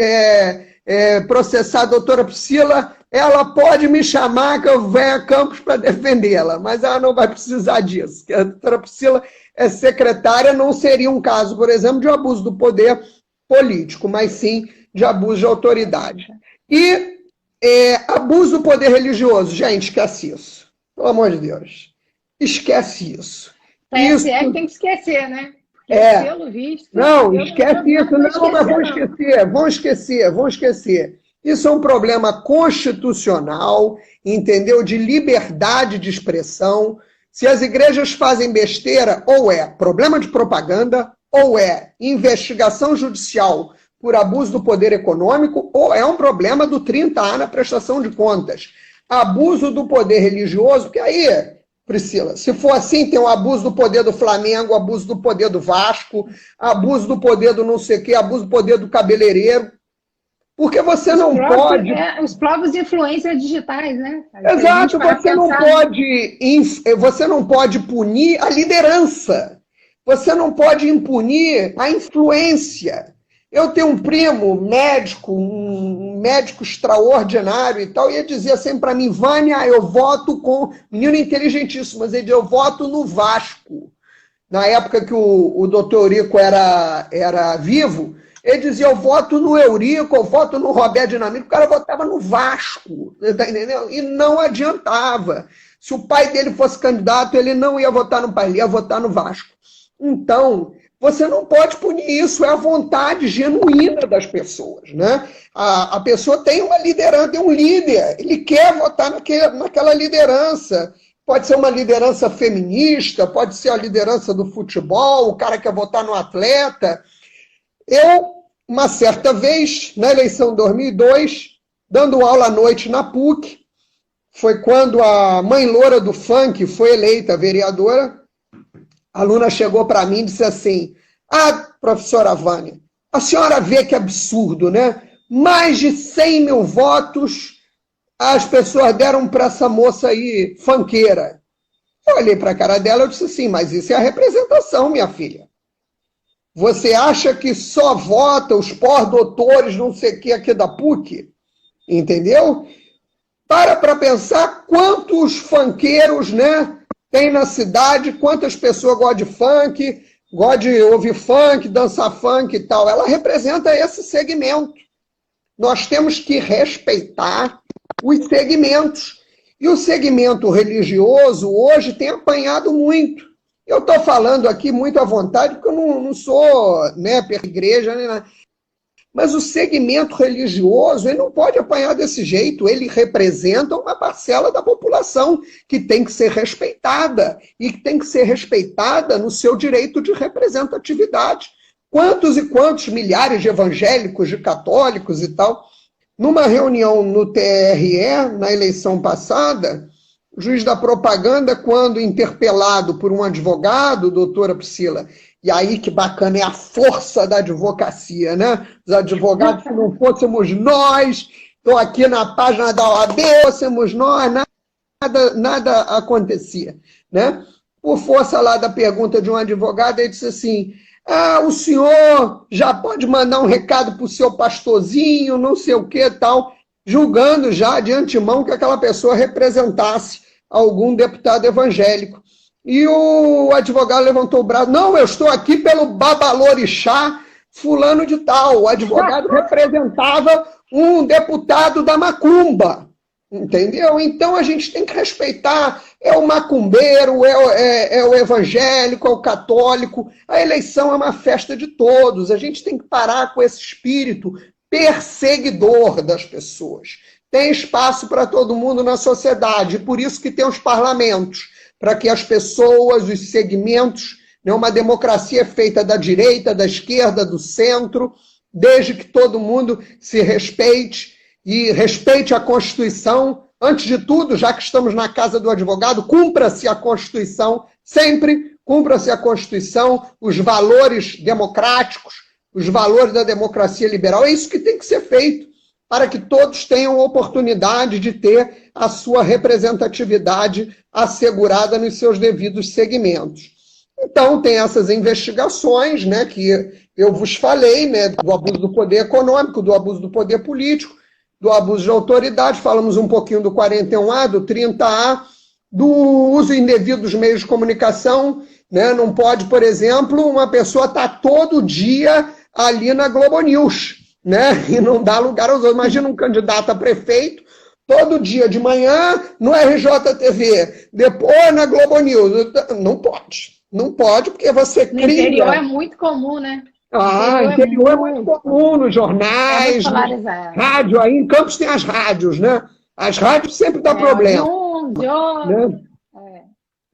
processar a doutora Priscila, ela pode me chamar que eu venha a Campos para defendê-la, mas ela não vai precisar disso. Porque a doutora Priscila é secretária, não seria um caso, por exemplo, de abuso do poder político, mas sim de abuso de autoridade. E abuso do poder religioso, gente, esquece isso. Pelo amor de Deus. Esquece isso. Isso é que tem que esquecer, né? Porque, pelo visto... Não, esquece isso. Não, mas vão esquecer. Isso é um problema constitucional, entendeu? De liberdade de expressão. Se as igrejas fazem besteira, ou é problema de propaganda, ou é investigação judicial por abuso do poder econômico, ou é um problema do 30A na prestação de contas. Abuso do poder religioso, porque aí, Priscila, se for assim, tem o abuso do poder do Flamengo, abuso do poder do Vasco, abuso do poder do não sei o quê, abuso do poder do cabeleireiro. Porque você não pode... os povos de influência digitais, né? Exato, você não pode punir a liderança. Você não pode impunir a influência. Eu tenho um primo médico, um médico extraordinário e tal, e ele dizia sempre para mim, Vânia, eu voto com... Menino inteligentíssimo, mas ele dizia, eu voto no Vasco. Na época que o doutor Eurico era vivo, ele dizia, eu voto no Eurico, eu voto no Roberto Dinamite, o cara votava no Vasco, tá entendendo? E não adiantava. Se o pai dele fosse candidato, ele não ia votar no pai, ele ia votar no Vasco. Então, você não pode punir isso, é a vontade genuína das pessoas, né? A pessoa tem uma liderança, tem um líder, ele quer votar naquela liderança. Pode ser uma liderança feminista, pode ser a liderança do futebol, o cara quer votar no atleta. Eu, uma certa vez, na eleição de 2002, dando aula à noite na PUC, foi quando a mãe loura do funk foi eleita vereadora. A aluna chegou para mim e disse assim, professora Vânia, a senhora vê que absurdo, né? Mais de 100 mil votos as pessoas deram para essa moça aí, funkeira. Eu olhei para a cara dela e disse assim, mas isso é a representação, minha filha. Você acha que só vota os pós-doutores, não sei o que, aqui da PUC? Entendeu? Para pensar quantos funkeiros, né, tem na cidade, quantas pessoas gostam de funk, gostam de ouvir funk, dançar funk e tal. Ela representa esse segmento. Nós temos que respeitar os segmentos. E o segmento religioso hoje tem apanhado muito. Eu estou falando aqui muito à vontade, porque eu não sou, né, pela igreja, nem nada. Mas o segmento religioso, ele não pode apanhar desse jeito. Ele representa uma parcela da população que tem que ser respeitada. E que tem que ser respeitada no seu direito de representatividade. Quantos e quantos milhares de evangélicos, de católicos e tal. Numa reunião no TRE, na eleição passada, o juiz da propaganda, quando interpelado por um advogado, doutora Priscila, e aí que bacana, é a força da advocacia, né? Os advogados, se não fôssemos nós, estou aqui na página da OAB, fôssemos nós, nada acontecia, né? Por força lá da pergunta de um advogado, ele disse assim, o senhor já pode mandar um recado para o seu pastorzinho, não sei o que tal, julgando já de antemão que aquela pessoa representasse algum deputado evangélico. E o advogado levantou o braço, não, eu estou aqui pelo babalorixá fulano de tal. O advogado representava um deputado da macumba, entendeu? Então a gente tem que respeitar, é o macumbeiro, é o evangélico, é o católico. A eleição é uma festa de todos, a gente tem que parar com esse espírito perseguidor das pessoas. Tem espaço para todo mundo na sociedade, por isso que tem os parlamentos, para que as pessoas, os segmentos, né, uma democracia feita da direita, da esquerda, do centro, desde que todo mundo se respeite e respeite a Constituição. Antes de tudo, já que estamos na casa do advogado, cumpra-se a Constituição, sempre cumpra-se a Constituição, os valores democráticos, os valores da democracia liberal. É isso que tem que ser feito. para que todos tenham oportunidade de ter a sua representatividade assegurada nos seus devidos segmentos. Então, tem essas investigações, né, que eu vos falei, né, do abuso do poder econômico, do abuso do poder político, do abuso de autoridade, falamos um pouquinho do 41A, do 30A, do uso indevido dos meios de comunicação, né? Não pode, por exemplo, uma pessoa estar todo dia ali na Globo News, né? E não dá lugar aos outros. Imagina um candidato a prefeito, todo dia de manhã no RJTV, depois na Globo News. Não pode. Não pode, porque você cria... No interior é muito comum, né? Interior é muito comum nos jornais, rádio, aí em Campos tem as rádios, né? As rádios sempre dá problema. Né?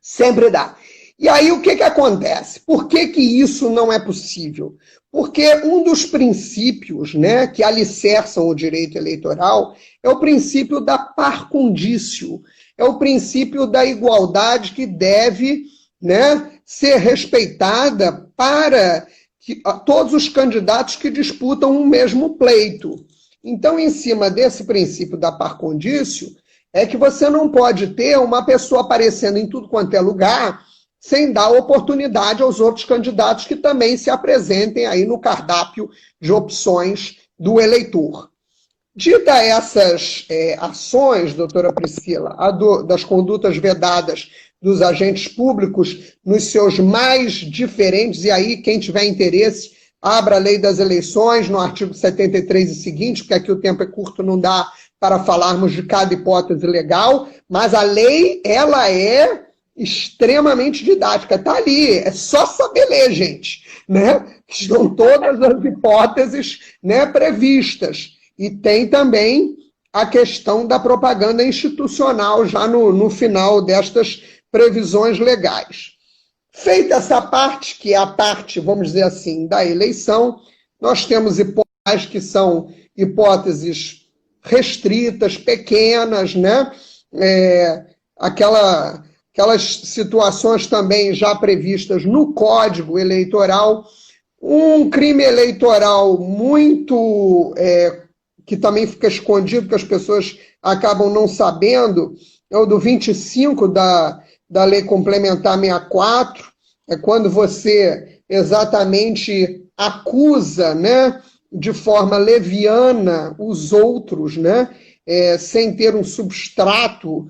Sempre dá. E aí o que acontece? Por que isso não é possível? Porque um dos princípios, né, que alicerçam o direito eleitoral é o princípio da par condicio, é o princípio da igualdade que deve, né, ser respeitada para todos os candidatos que disputam o mesmo pleito. Então, em cima desse princípio da par condicio, é que você não pode ter uma pessoa aparecendo em tudo quanto é lugar sem dar oportunidade aos outros candidatos que também se apresentem aí no cardápio de opções do eleitor. Dita essas ações, doutora Priscila, das condutas vedadas dos agentes públicos nos seus mais diferentes, e aí quem tiver interesse, abra a lei das eleições no artigo 73 e seguinte, porque aqui o tempo é curto, não dá para falarmos de cada hipótese legal, mas a lei, ela é extremamente didática, está ali, é só saber ler, gente, né? Estão todas as hipóteses, né, previstas. E tem também a questão da propaganda institucional já no final destas previsões legais. Feita essa parte, que é a parte, vamos dizer assim, da eleição, nós temos hipóteses que são hipóteses restritas, pequenas, né? Aquelas situações também já previstas no Código Eleitoral. Um crime eleitoral muito... que também fica escondido, que as pessoas acabam não sabendo, é o do 25 da Lei Complementar 64, é quando você exatamente acusa, né, de forma leviana os outros, né, sem ter um substrato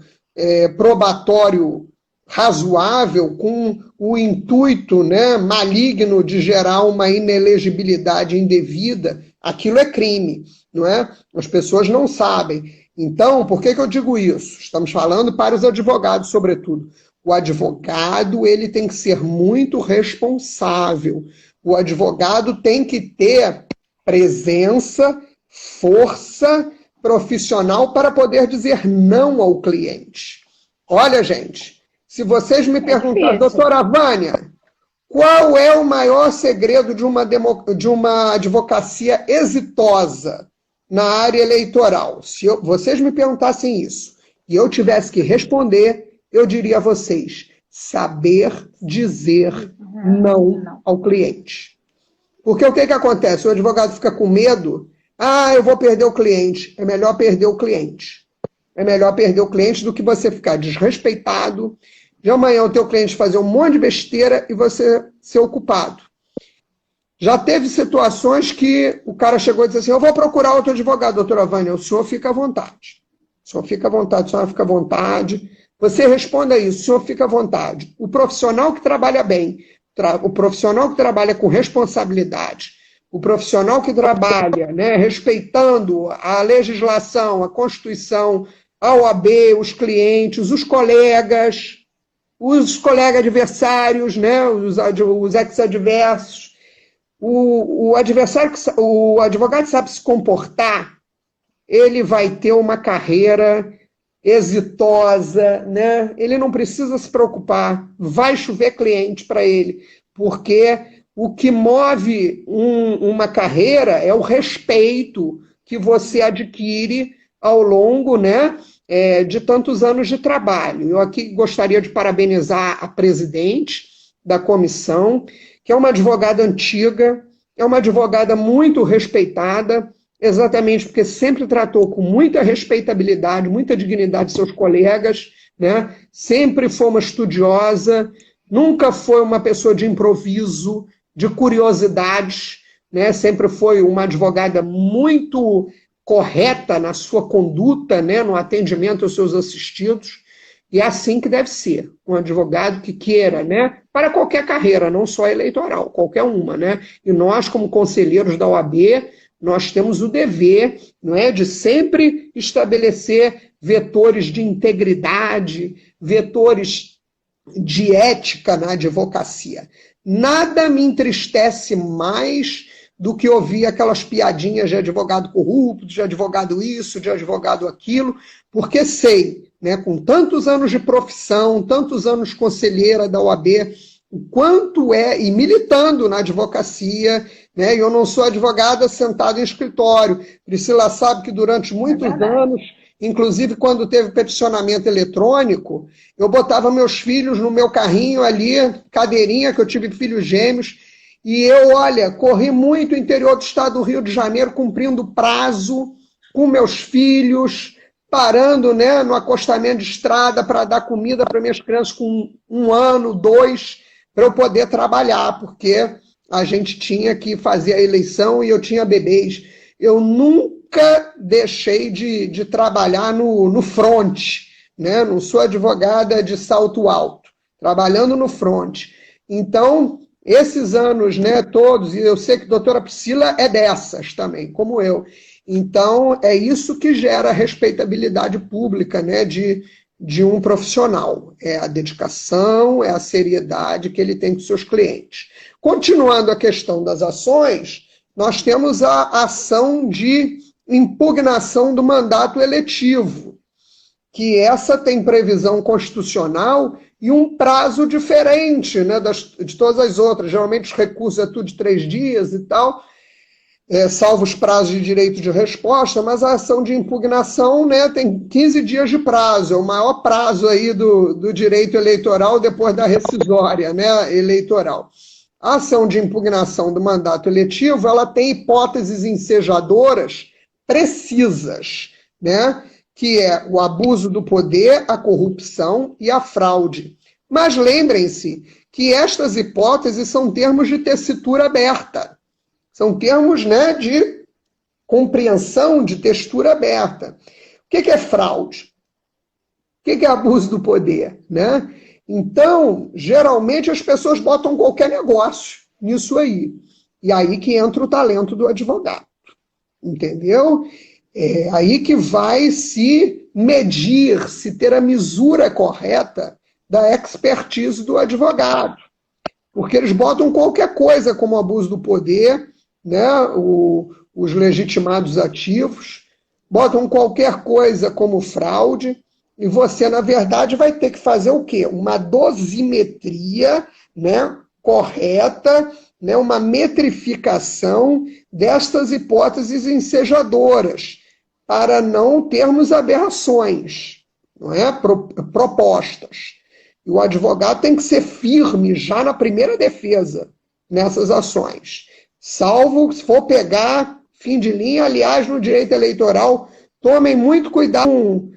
probatório razoável, com o intuito, né, maligno de gerar uma inelegibilidade indevida. Aquilo é crime, não é? As pessoas não sabem. Então, por que eu digo isso? Estamos falando para os advogados, sobretudo. O advogado, ele tem que ser muito responsável. O advogado tem que ter presença, força profissional para poder dizer não ao cliente. Olha, gente, se vocês me perguntarem, doutora Vânia, qual é o maior segredo de uma advocacia exitosa na área eleitoral? Se vocês me perguntassem isso e eu tivesse que responder, eu diria a vocês: saber dizer não ao cliente. Porque o que acontece? O advogado fica com medo. Eu vou perder o cliente. É melhor perder o cliente. É melhor perder o cliente do que você ficar desrespeitado, de amanhã o teu cliente fazer um monte de besteira e você ser o culpado. Já teve situações que o cara chegou e disse assim: eu vou procurar outro advogado, doutora Vânia. O senhor fica à vontade. O senhor fica à vontade, a senhora fica à vontade. Você responda isso, o senhor fica à vontade. O profissional que trabalha bem, o profissional que trabalha com responsabilidade, o profissional que trabalha, né, respeitando a legislação, a Constituição, a OAB, os clientes, os colegas adversários, né, os ex-adversos. O advogado sabe se comportar, ele vai ter uma carreira exitosa, né? Ele não precisa se preocupar, vai chover cliente para ele, porque o que move uma carreira é o respeito que você adquire ao longo, né, de tantos anos de trabalho. Eu aqui gostaria de parabenizar a presidente da comissão, que é uma advogada antiga, é uma advogada muito respeitada, exatamente porque sempre tratou com muita respeitabilidade, muita dignidade seus colegas, né? Sempre foi uma estudiosa, nunca foi uma pessoa de improviso, de curiosidades, né? Sempre foi uma advogada muito correta na sua conduta, né? No atendimento aos seus assistidos. E é assim que deve ser, um advogado que queira, né, para qualquer carreira, não só eleitoral, qualquer uma, né? E nós, como conselheiros da OAB, nós temos o dever, não é, de sempre estabelecer vetores de integridade, vetores de ética na advocacia. Nada me entristece mais do que ouvir aquelas piadinhas de advogado corrupto, de advogado isso, de advogado aquilo, porque sei, né, com tantos anos de profissão, tantos anos conselheira da OAB, o quanto é, e militando na advocacia, né, e eu não sou advogada sentada em escritório. Priscila sabe que durante muitos anos, inclusive quando teve peticionamento eletrônico, eu botava meus filhos no meu carrinho ali, cadeirinha, que eu tive filhos gêmeos, e eu, olha, corri muito o interior do estado do Rio de Janeiro, cumprindo prazo com meus filhos, parando, né, no acostamento de estrada para dar comida para minhas crianças com 1 ano, 2, para eu poder trabalhar, porque a gente tinha que fazer a eleição e eu tinha bebês. Eu nunca deixei de trabalhar no front, né? Não sou advogada de salto alto, trabalhando no front. Então, esses anos, né, todos, e eu sei que a doutora Priscila é dessas também, como eu. Então, é isso que gera a respeitabilidade pública, né, de um profissional. É a dedicação, é a seriedade que ele tem com seus clientes. Continuando a questão das ações, nós temos a ação de impugnação do mandato eletivo, que essa tem previsão constitucional e um prazo diferente, né, de todas as outras. Geralmente os recursos é tudo de 3 dias e tal, salvo os prazos de direito de resposta, mas a ação de impugnação, né, tem 15 dias de prazo, é o maior prazo aí do direito eleitoral depois da rescisória, né, eleitoral. A ação de impugnação do mandato eletivo, ela tem hipóteses ensejadoras precisas, né, que é o abuso do poder, a corrupção e a fraude. Mas lembrem-se que estas hipóteses são termos de tessitura aberta. São termos, né, de compreensão de textura aberta. O que é fraude? O que é abuso do poder, né? Então, geralmente as pessoas botam qualquer negócio nisso aí. E aí que entra o talento do advogado. Entendeu? É aí que vai se medir, se ter a mesura correta da expertise do advogado. Porque eles botam qualquer coisa como abuso do poder, né? Os legitimados ativos, botam qualquer coisa como fraude, e você, na verdade, vai ter que fazer o quê? Uma dosimetria, né, correta, né, uma metrificação destas hipóteses ensejadoras, para não termos aberrações, não é? Propostas. E o advogado tem que ser firme já na primeira defesa nessas ações. Salvo se for pegar fim de linha, aliás, no direito eleitoral, tomem muito cuidado com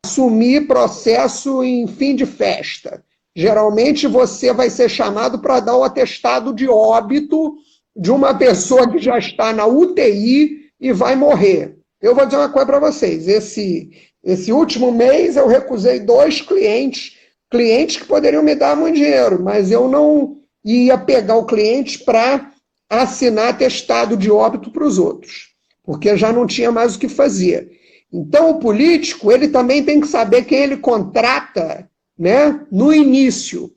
assumir processo em fim de festa. Geralmente você vai ser chamado para dar o atestado de óbito de uma pessoa que já está na UTI e vai morrer. Eu vou dizer uma coisa para vocês, esse último mês eu recusei 2 clientes que poderiam me dar muito dinheiro, mas eu não ia pegar o cliente para assinar atestado de óbito para os outros, porque já não tinha mais o que fazer. Então, o político, ele também tem que saber quem ele contrata, né, no início.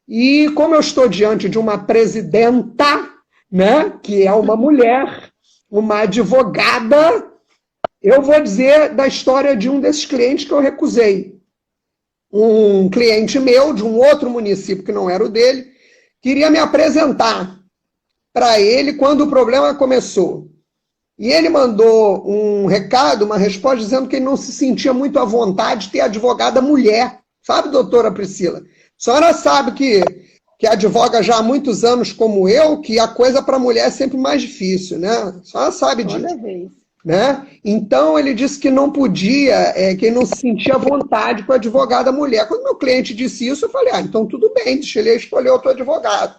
E como eu estou diante de uma presidenta, né, que é uma mulher, uma advogada, eu vou dizer da história de um desses clientes que eu recusei. Um cliente meu, de um outro município que não era o dele, queria me apresentar para ele quando o problema começou. E ele mandou um recado, uma resposta, dizendo que ele não se sentia muito à vontade de ter advogada mulher. Sabe, doutora Priscila? A senhora sabe que advoga já há muitos anos como eu, que a coisa para a mulher é sempre mais difícil, né? Só sabe disso. Toda vez. Né? Então, ele disse que não podia, que ele não se sentia vontade com a advogada mulher. Quando meu cliente disse isso, eu falei, então tudo bem, deixa ele escolher outro advogado.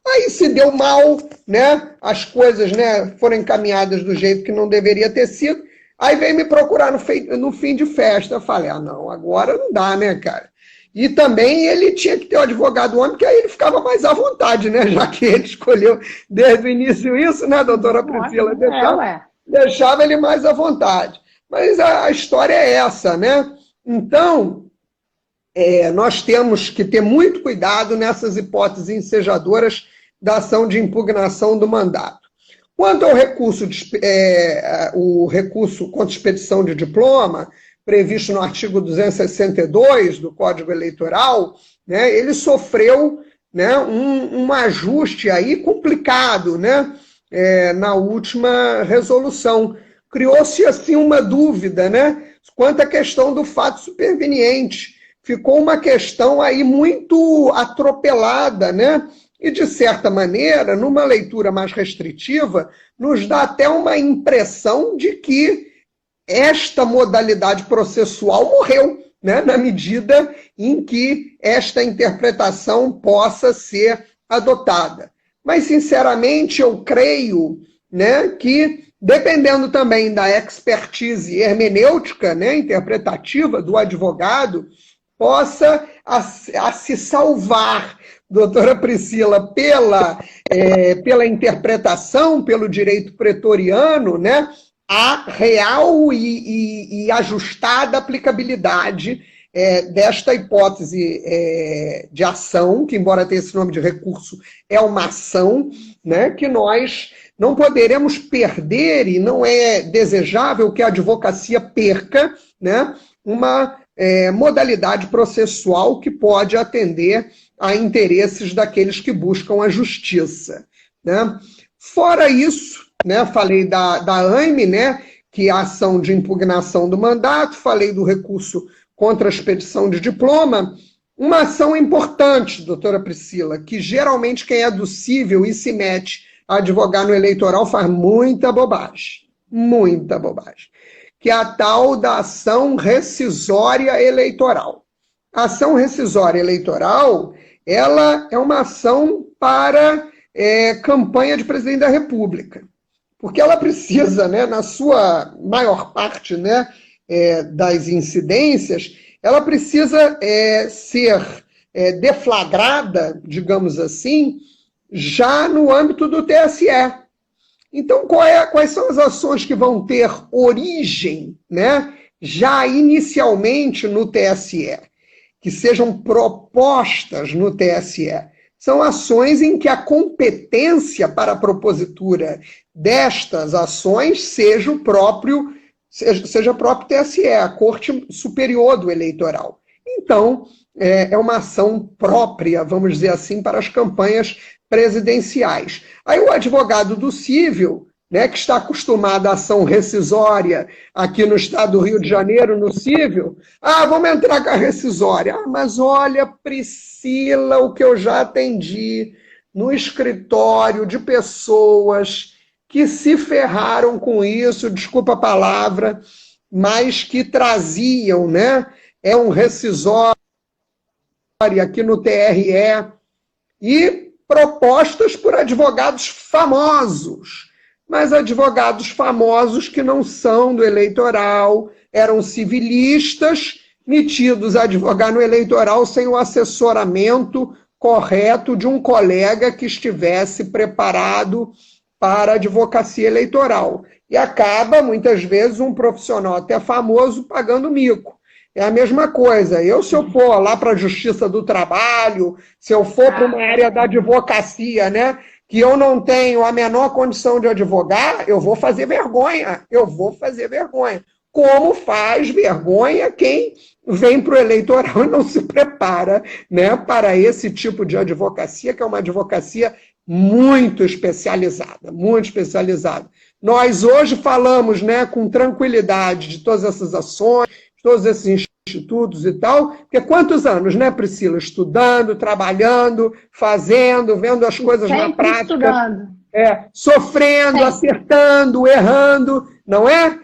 Aí se deu mal, né? As coisas, né, foram encaminhadas do jeito que não deveria ter sido. Aí veio me procurar no fim de festa. Eu falei, não, agora não dá, né, cara? E também ele tinha que ter um advogado homem, que aí ele ficava mais à vontade, né? Já que ele escolheu desde o início isso, né, doutora Priscila? Deixava ele mais à vontade. Mas a história é essa, né? Então, nós temos que ter muito cuidado nessas hipóteses ensejadoras da ação de impugnação do mandato. Quanto ao recurso, o recurso contra expedição de diploma, previsto no artigo 262 do Código Eleitoral, né, ele sofreu, né, um ajuste aí complicado, né, na última resolução. Criou-se, assim, uma dúvida, né, quanto à questão do fato superveniente. Ficou uma questão aí muito atropelada, né, e, de certa maneira, numa leitura mais restritiva, nos dá até uma impressão de que esta modalidade processual morreu, né, na medida em que esta interpretação possa ser adotada. Mas, sinceramente, eu creio, né, que, dependendo também da expertise hermenêutica, né, interpretativa do advogado, possa se salvar, doutora Priscila, pela interpretação, pelo direito pretoriano, né, a real e ajustada aplicabilidade desta hipótese de ação, que, embora tenha esse nome de recurso, é uma ação, né, que nós não poderemos perder, e não é desejável que a advocacia perca, né, uma modalidade processual que pode atender a interesses daqueles que buscam a justiça, né? Fora isso, né, falei da AIME, né, que é a ação de impugnação do mandato, falei do recurso contra a expedição de diploma, uma ação importante, doutora Priscila, que geralmente quem é do cível e se mete a advogar no eleitoral faz muita bobagem, que é a tal da ação rescisória eleitoral. A ação rescisória eleitoral, ela é uma ação para campanha de presidente da República, porque ela precisa, né, na sua maior parte, né, das incidências, ela precisa ser deflagrada, digamos assim, já no âmbito do TSE. Então, quais são as ações que vão ter origem, né, já inicialmente no TSE, que sejam propostas no TSE? São ações em que a competência para a propositura destas ações seja o próprio TSE, a Corte Superior do Eleitoral. Então, é uma ação própria, vamos dizer assim, para as campanhas presidenciais. Aí o advogado do cível, né, que está acostumado à ação rescisória aqui no estado do Rio de Janeiro, no cível, vamos entrar com a rescisória. Mas olha, Priscila, o que eu já atendi no escritório de pessoas que se ferraram com isso, desculpa a palavra, mas que traziam, né, um rescisório aqui no TRE, e propostas por advogados famosos, mas advogados famosos que não são do eleitoral, eram civilistas, metidos a advogar no eleitoral sem o assessoramento correto de um colega que estivesse preparado para a advocacia eleitoral. E acaba, muitas vezes, um profissional até famoso pagando mico. É a mesma coisa. Se eu for lá para a Justiça do Trabalho, se eu for para uma área da advocacia, né, que eu não tenho a menor condição de advogar, eu vou fazer vergonha. Como faz vergonha quem vem para o eleitoral e não se prepara, né, para esse tipo de advocacia, que é uma advocacia muito especializada, muito especializada. Nós hoje falamos, né, com tranquilidade de todas essas ações, todos esses institutos e tal, porque quantos anos, né, Priscila? Estudando, trabalhando, fazendo, vendo as coisas na Sempre prática, estudando. sofrendo, Sempre. acertando, errando, não é?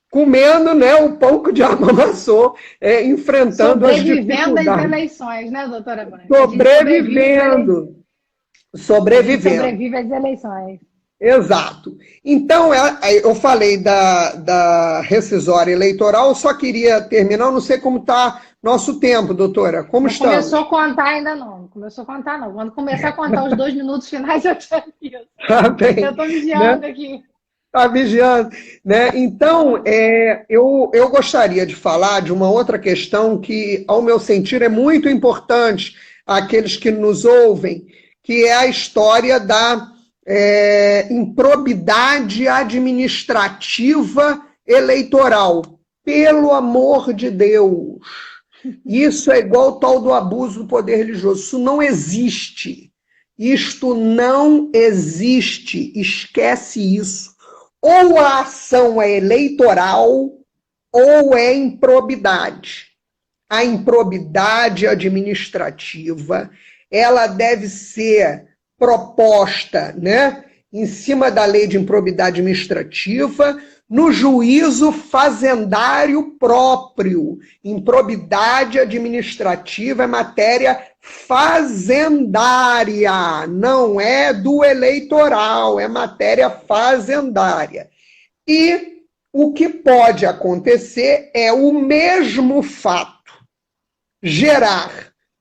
Comendo, né, o pão que o diabo amassou, enfrentando as Sobrevivendo às dificuldades. eleições, né, doutora Branca? Sobrevivendo. A gente Sobrevivendo. sobrevive às eleições. Exato. Então, eu falei da rescisória eleitoral, eu só queria terminar, eu não sei como está nosso tempo, doutora. Como Não estamos? começou a contar ainda não. Não começou a contar, não. Quando começar a contar os 2 minutos finais, eu te aviso. Tá bem, Eu estou vigiando né? aqui. Está vigiando. Né? Então, eu gostaria de falar de uma outra questão que, ao meu sentir, é muito importante àqueles que nos ouvem, que é a história da improbidade administrativa eleitoral. Pelo amor de Deus! Isso é igual ao tal do abuso do poder religioso. Isso não existe. Isto não existe. Esquece isso. Ou a ação é eleitoral ou é improbidade. A improbidade administrativa, ela deve ser proposta, né, em cima da lei de improbidade administrativa, no juízo fazendário próprio. Improbidade administrativa é matéria fazendária, não é do eleitoral, é matéria fazendária. E o que pode acontecer é o mesmo fato gerar,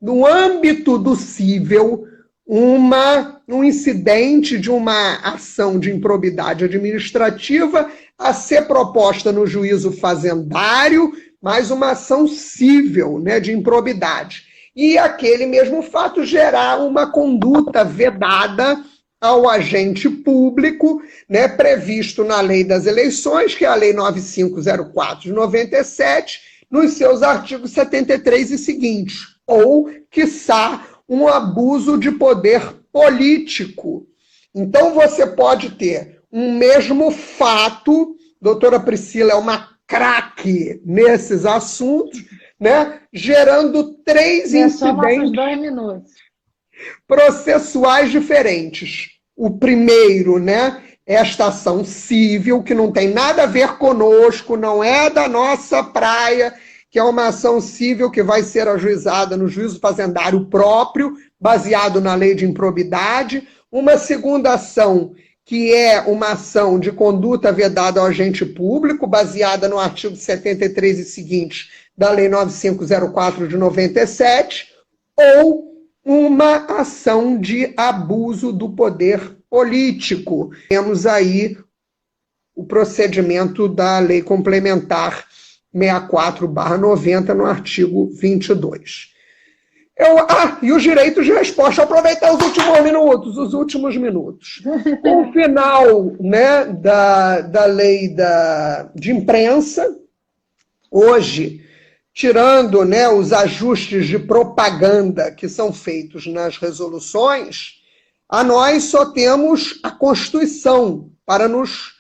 no âmbito do cível, um incidente de uma ação de improbidade administrativa a ser proposta no juízo fazendário, mas uma ação cível, né, de improbidade. E aquele mesmo fato gerar uma conduta vedada ao agente público, né, previsto na Lei das Eleições, que é a Lei 9504 de 97, nos seus artigos 73 e seguintes, ou, quiçá, um abuso de poder político. Então, você pode ter um mesmo fato, doutora Priscila é uma craque nesses assuntos, né, gerando 3 incidentes 2 minutos. processuais diferentes. O primeiro, né, esta ação civil, que não tem nada a ver conosco, não é da nossa praia, que é uma ação civil que vai ser ajuizada no juízo fazendário próprio, baseado na lei de improbidade. Uma segunda ação, que é uma ação de conduta vedada ao agente público, baseada no artigo 73 e seguintes da Lei 9504 de 97, ou uma ação de abuso do poder político. Temos aí o procedimento da Lei Complementar 64/90, no artigo 22. E os direitos de resposta, aproveitar os últimos minutos. O final, né, da lei de imprensa, hoje, tirando, né, os ajustes de propaganda que são feitos nas resoluções, nós só temos a Constituição para nos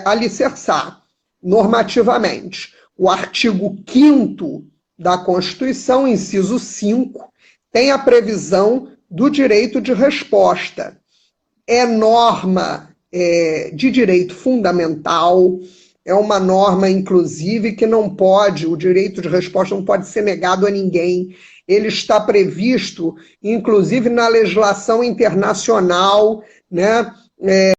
alicerçar normativamente. O artigo 5º da Constituição, inciso 5, tem a previsão do direito de resposta. É norma de direito fundamental, é uma norma, inclusive, que não pode, o direito de resposta não pode ser negado a ninguém. Ele está previsto, inclusive, na legislação internacional, né?